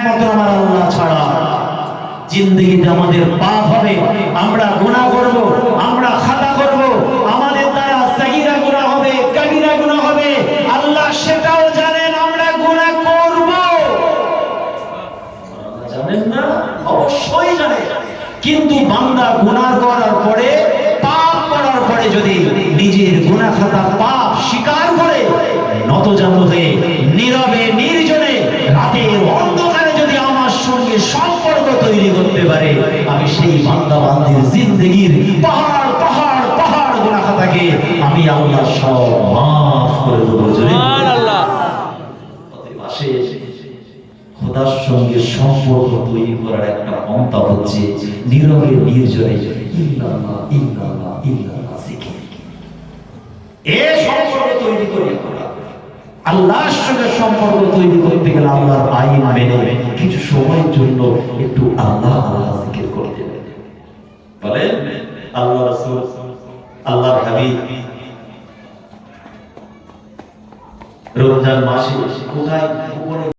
একমাত্র আমার আল্লাহ ছাড়া। জিন্দেগিতে আমাদের পাপ হবে, আমরা গুনাহ করব, আমরা খাতা করব, আমাদের দ্বারা সাগীরা গুনাহ হবে, কবিরা গুনাহ হবে, আল্লাহ সেটাও জানেন আমরা গুনাহ করব। জানেন না? অবশ্যই জানেন। কিন্তু বান্দা গুনাহ করার পরে, পাপ করার পরে যদি নিজের গুনাহ খাতা পাপ স্বীকার করে নতজানু হয়ে নীরবে নির্জনে রাতের অন্ধকারে যদি আমার সঙ্গে সম্পর্ক তৈরি করতে পারে, আমি সেই বান্দা বান্দির জিন্দেগির পাহাড় পাহাড় পাহাড় গুনাহ খাতাকে আমি আল্লাহ সব মাফ করে দেব। সুবহানাল্লাহ। আসে খোদার সঙ্গে সম্পর্ক তৈরি করার একটা পন্থা হচ্ছে নীরবে নির্জনে ইল্লাল্লাহ ইল্লাল্লাহ ইল্লাল্লাহ জিকির। এই সম্পর্ক তৈরি করে আল্লাহর সঙ্গে সম্পর্ক তৈরি করতে গেলে আল্লাহর আইন মেনে কিছু সময়ের জন্য একটু আল্লাহ আল্লাহ জিকির করতে হবে। বলেন আল্লাহ রাসূল আল্লাহর হাবিব রমজান মাসে কোথায়